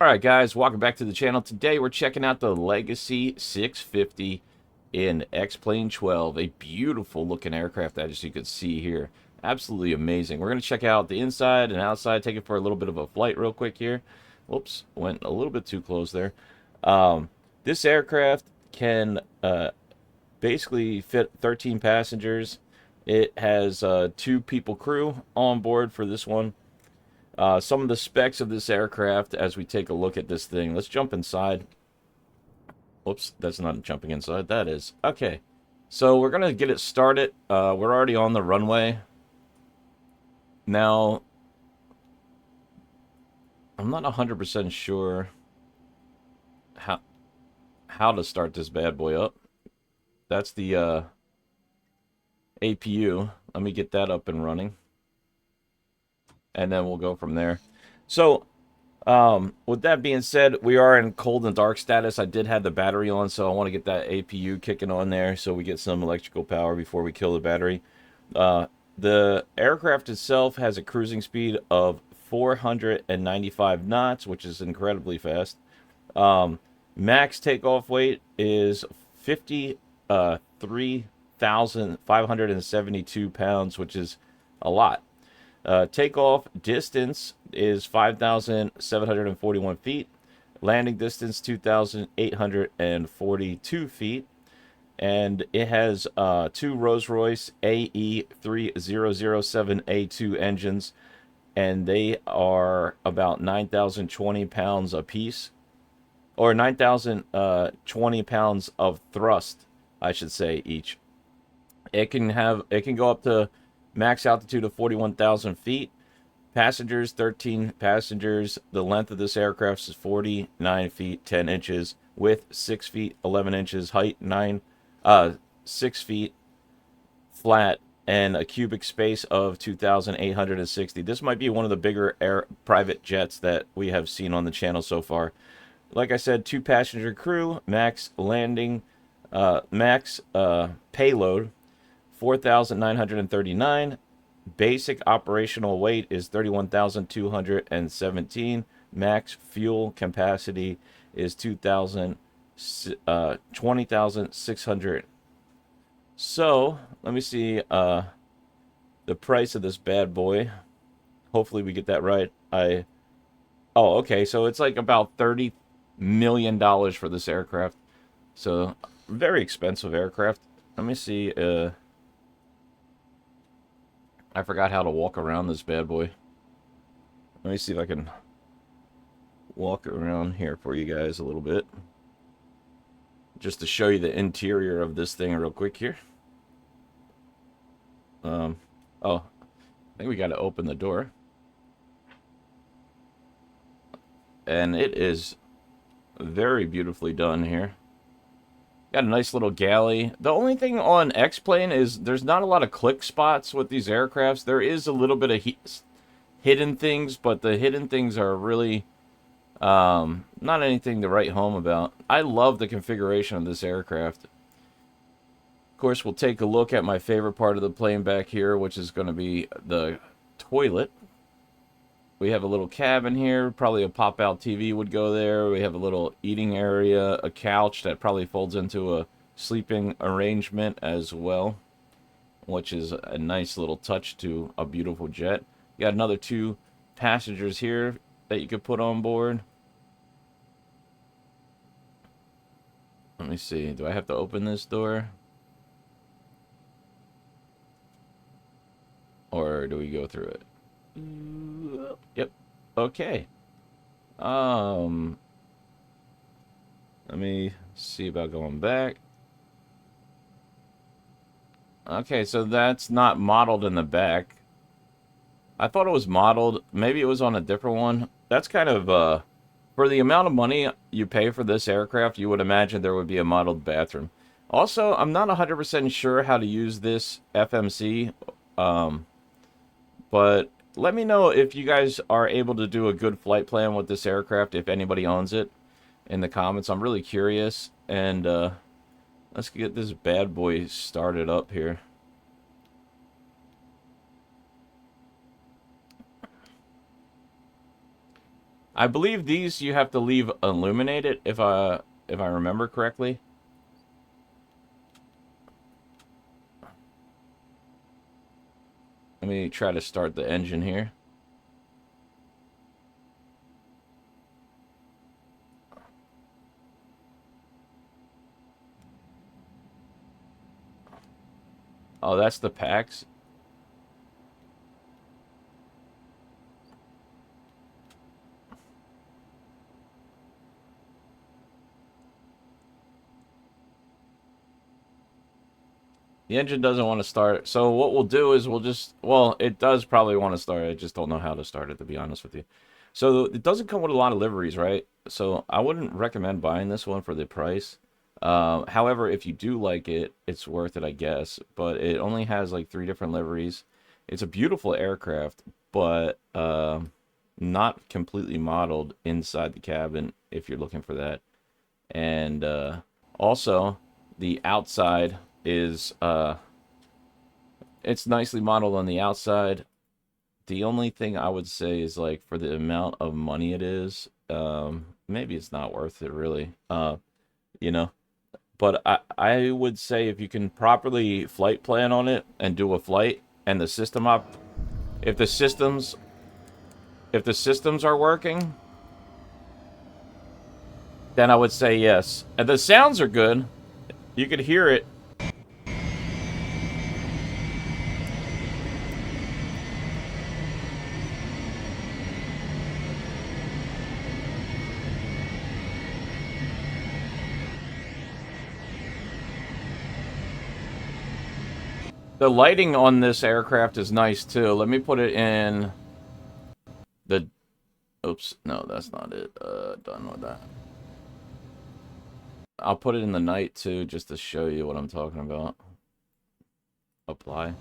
Alright guys, welcome back to the channel. Today we're checking out the Legacy 650 in X-Plane 12. A beautiful looking aircraft, as you can see here. Absolutely amazing. We're going to check out the inside and outside, take it for a little bit of a flight real quick here. Whoops, went a little bit too close there. This aircraft can basically fit 13 passengers. It has 2 people crew on board for this one. Some of the specs of this aircraft as we take a look at this thing. Let's jump inside. Whoops, that's not jumping inside. That is. Okay. So we're going to get it started. We're already on the runway. Now, I'm not 100% sure how to start this bad boy up. That's the APU. Let me get that up and running. And then we'll go from there. So, with that being said, we are in cold and dark status. I did have the battery on, so I want to get that APU kicking on there so we get some electrical power before we kill the battery. The aircraft itself has a cruising speed of 495 knots, which is incredibly fast. Max takeoff weight is 53,572 pounds, which is a lot. Takeoff distance is 5,741 feet. Landing distance 2,842 feet. And it has 2 Rolls-Royce AE3007A2 engines. And they are about 9,020 pounds a piece. Or 9,020 pounds of thrust, I should say, each. It can go up to max altitude of 41,000 feet. Passengers, 13 passengers. The length of this aircraft is 49 feet, 10 inches. Width, 6 feet, 11 inches. Height, 6 feet flat. And a cubic space of 2,860. This might be one of the bigger private jets that we have seen on the channel so far. Like I said, 2-passenger crew. Max payload, 4,939. Basic operational weight is 31,217. Max fuel capacity is 20,600. So, let me see the price of this bad boy. Hopefully we get that right. Oh, okay, so it's like about $30 million for this aircraft. So, very expensive aircraft. Let me see. I forgot how to walk around this bad boy. Let me see if I can walk around here for you guys a little bit. Just to show you the interior of this thing real quick here. Oh, I think we got to open the door. And it is very beautifully done here. Got a nice little galley. The only thing on X-Plane is there's not a lot of click spots with these aircrafts. There is a little bit of hidden things, but the hidden things are really not anything to write home about. I love the configuration of this aircraft. Of course, we'll take a look at my favorite part of the plane back here, which is going to be the toilet. We have a little cabin here. Probably a pop-out TV would go there. We have a little eating area, a couch that probably folds into a sleeping arrangement as well, which is a nice little touch to a beautiful jet. You got another 2 passengers here that you could put on board. Let me see. Do I have to open this door? Or do we go through it? Yep. Okay. Let me see about going back. Okay, so that's not modeled in the back. I thought it was modeled. Maybe it was on a different one. That's kind of, for the amount of money you pay for this aircraft, you would imagine there would be a modeled bathroom. Also, I'm not 100% sure how to use this FMC, but let me know if you guys are able to do a good flight plan with this aircraft, if anybody owns it, in the comments. I'm really curious. And let's get this bad boy started up here. I believe these you have to leave illuminated if I remember correctly. Let me try to start the engine here. Oh, that's the packs. The engine doesn't want to start. So what we'll do is we'll just... Well, it does probably want to start. I just don't know how to start it, to be honest with you. So it doesn't come with a lot of liveries, right? So I wouldn't recommend buying this one for the price. However, if you do like it, it's worth it, I guess. But it only has like 3 different liveries. It's a beautiful aircraft, but not completely modeled inside the cabin if you're looking for that. And also, the outside is it's nicely modeled on the outside. The only thing I would say is, like, for the amount of money it is, maybe it's not worth it, really. You know, but I would say if you can properly flight plan on it and do a flight, and the system up, if the systems are working, then I would say yes. And the sounds are good. You could hear it. The lighting on this aircraft is nice, too. Let me put it in the... Oops, no, that's not it. Done with that. I'll put it in the night, too, just to show you what I'm talking about. Apply.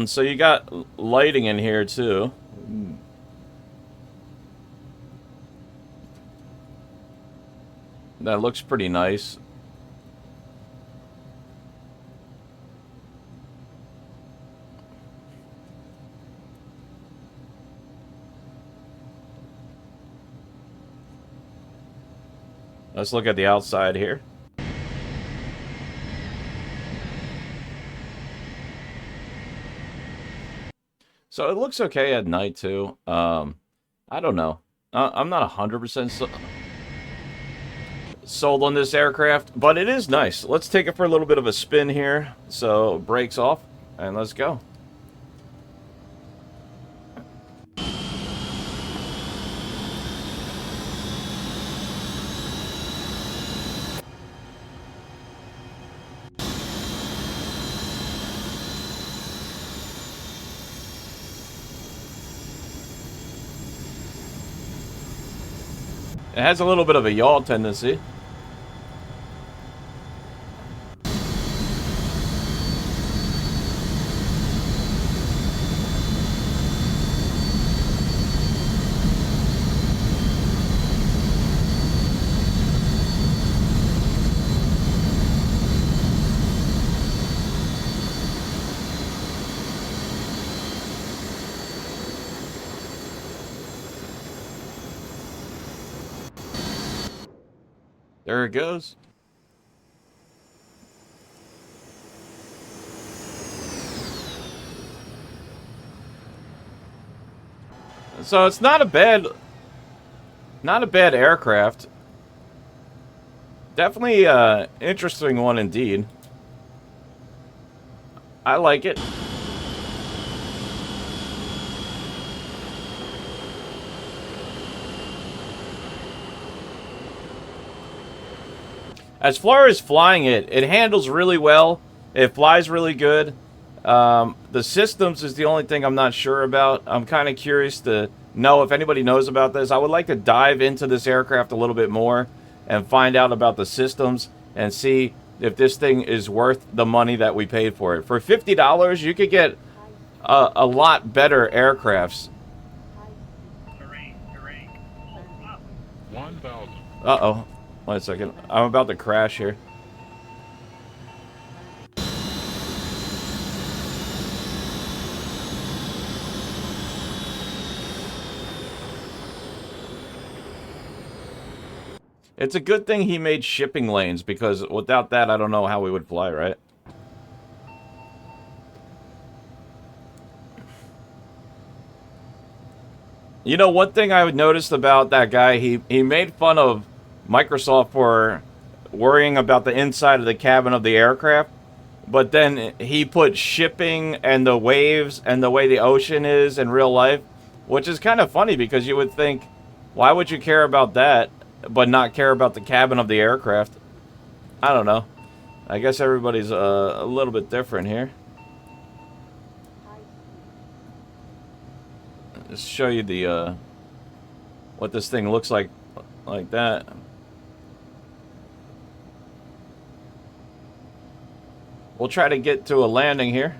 So you got lighting in here, too. That looks pretty nice. Let's look at the outside here. So it looks okay at night, too. I don't know. I'm not 100% sold on this aircraft, but it is nice. Let's take it for a little bit of a spin here. So, brakes off, and let's go. It has a little bit of a yaw tendency. There it goes. So it's not a bad aircraft. Definitely interesting one indeed. I like it. As far as flying it, it handles really well. It flies really good. The systems is the only thing I'm not sure about. I'm kind of curious to know if anybody knows about this. I would like to dive into this aircraft a little bit more and find out about the systems and see if this thing is worth the money that we paid for it. For $50, you could get a lot better aircrafts. Uh-oh. Wait a second. I'm about to crash here. It's a good thing he made shipping lanes, because without that, I don't know how we would fly, right? You know, one thing I noticed about that guy, he made fun of Microsoft for worrying about the inside of the cabin of the aircraft, but then he put shipping and the waves and the way the ocean is in real life, which is kind of funny because you would think, why would you care about that, but not care about the cabin of the aircraft? I don't know. I guess everybody's a little bit different here. Just show you the what this thing looks like that. We'll try to get to a landing here.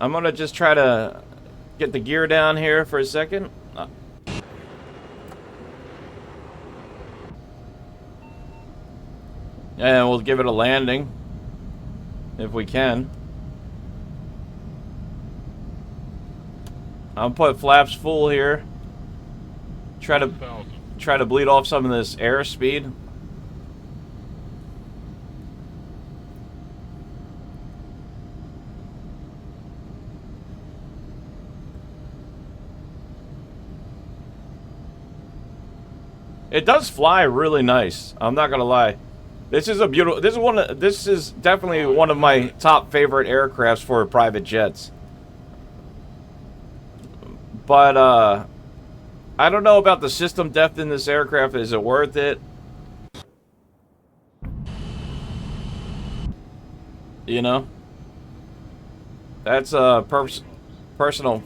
I'm gonna just try to get the gear down here for a second. And we'll give it a landing if we can. I'll put flaps full here. Try to bleed off some of this airspeed. It does fly really nice. I'm not gonna lie. This is a beautiful. This is definitely one of my top favorite aircrafts for private jets. But I don't know about the system depth in this aircraft. Is it worth it? You know, that's a personal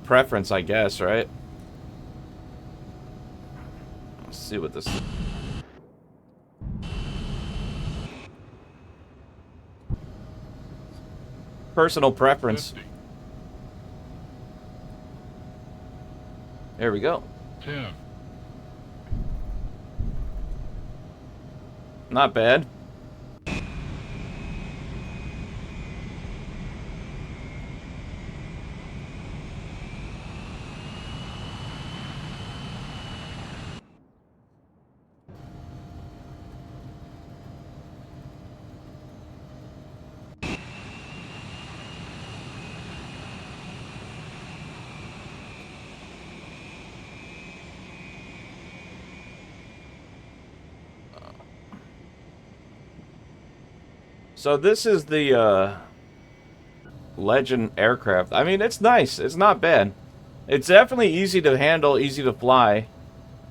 preference, I guess, right? Let's see what this is. Personal preference. 50. There we go. 10. Not bad. So this is the Legend aircraft. I mean, it's nice. It's not bad. It's definitely easy to handle, easy to fly.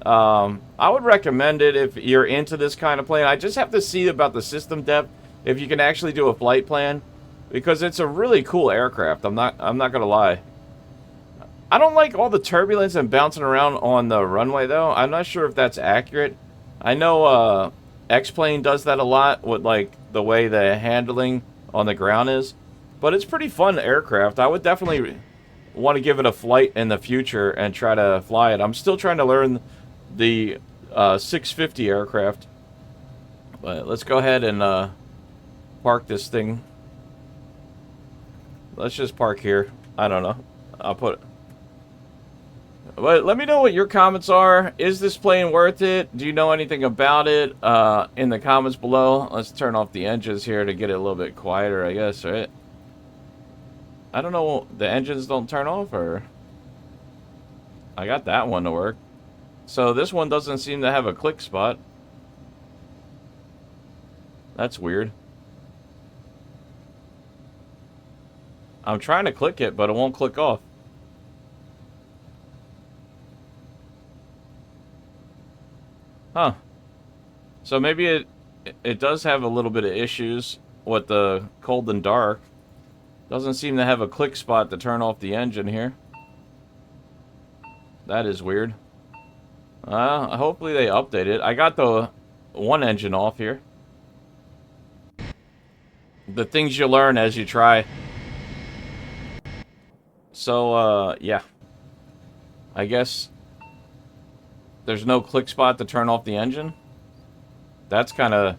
I would recommend it if you're into this kind of plane. I just have to see about the system depth, if you can actually do a flight plan, because it's a really cool aircraft. I'm not gonna lie. I don't like all the turbulence and bouncing around on the runway though. I'm not sure if that's accurate. I know X-Plane does that a lot with like the way the handling on the ground is, but it's pretty fun aircraft. I would definitely want to give it a flight in the future and try to fly it. I'm still trying to learn the 650 aircraft, but let's go ahead and park this thing. Let's just park here. I don't know. I'll put. But let me know what your comments are. Is this plane worth it? Do you know anything about it? In the comments below. Let's turn off the engines here to get it a little bit quieter, I guess, right? I don't know. The engines don't turn off, or... I got that one to work. So this one doesn't seem to have a click spot. That's weird. I'm trying to click it, but it won't click off. Huh. So maybe it does have a little bit of issues with the cold and dark. Doesn't seem to have a click spot to turn off the engine here. That is weird. Hopefully they update it. I got the one engine off here. The things you learn as you try. So, yeah. I guess there's no click spot to turn off the engine. That's kind of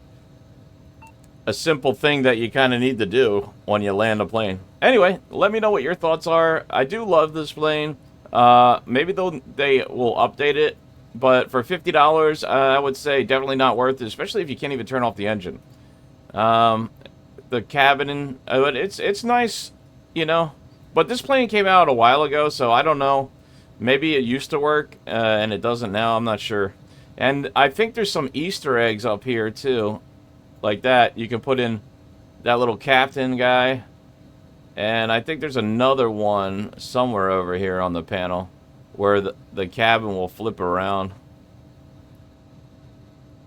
a simple thing that you kind of need to do when you land a plane. Anyway, let me know what your thoughts are. I do love this plane. Maybe they will update it But for $50, I would say definitely not worth it, especially if you can't even turn off the engine. Um, the cabin, but it's nice, you know. But this plane came out a while ago, so I don't know. Maybe it used to work and it doesn't now. I'm not sure. And I think there's some Easter eggs up here too, like that. You can put in that little captain guy, and I think there's another one somewhere over here on the panel where the cabin will flip around.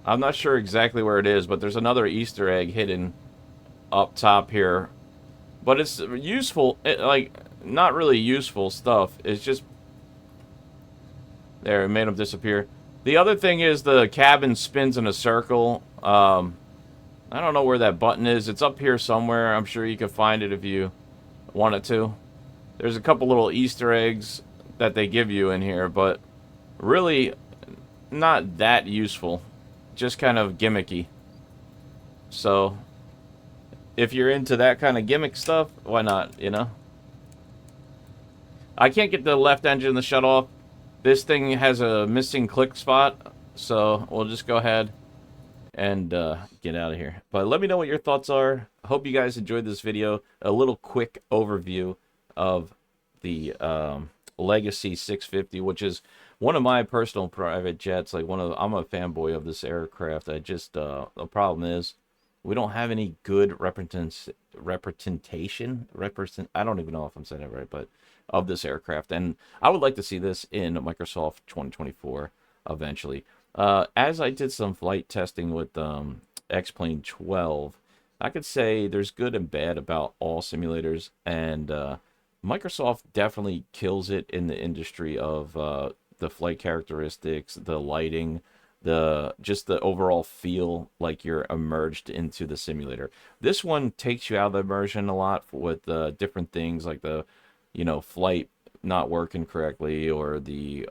I'm not sure exactly where it is, but there's another Easter egg hidden up top here. But it's useful, like, not really useful stuff. It's just, there, it made them disappear. The other thing is the cabin spins in a circle. I don't know where that button is. It's up here somewhere. I'm sure you can find it if you wanted to. There's a couple little Easter eggs that they give you in here, but really not that useful. Just kind of gimmicky. So, if you're into that kind of gimmick stuff, why not, you know? I can't get the left engine to shut off. This thing has a missing click spot, so we'll just go ahead and get out of here. But let me know what your thoughts are. I hope you guys enjoyed this video. A little quick overview of the Legacy 650, which is one of my personal private jets. Like I'm a fanboy of this aircraft. I just the problem is we don't have any good representation. I don't even know if I'm saying it right, but of this aircraft, and I would like to see this in Microsoft 2024 eventually. As I did some flight testing with X-Plane 12, I could say there's good and bad about all simulators, and Microsoft definitely kills it in the industry of the flight characteristics, the lighting, just the overall feel like you're immersed into the simulator. This one takes you out of the immersion a lot with different things like the, flight not working correctly, or the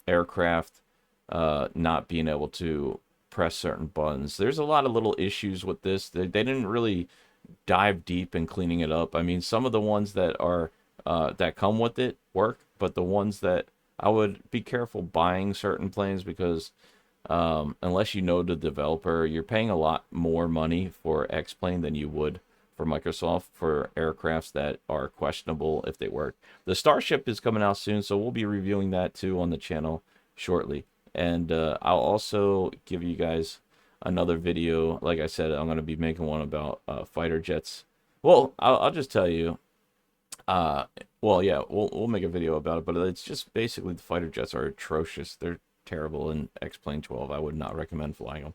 aircraft not being able to press certain buttons. There's a lot of little issues with this. They didn't really dive deep in cleaning it up. I mean, some of the ones that are that come with it work, but the ones that I would be careful buying certain planes, because unless you know the developer, you're paying a lot more money for X-Plane than you would for Microsoft for aircrafts that are questionable if they work. The Starship is coming out soon, so we'll be reviewing that too on the channel shortly. And I'll also give you guys another video. Like I said, I'm going to be making one about fighter jets. Well, I'll just tell you. Well, yeah, we'll make a video about it, but it's just basically the fighter jets are atrocious. They're terrible in X-Plane 12. I would not recommend flying them.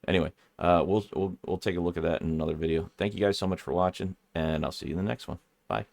Anyway, we'll take a look at that in another video. Thank you guys so much for watching, and I'll see you in the next one. Bye.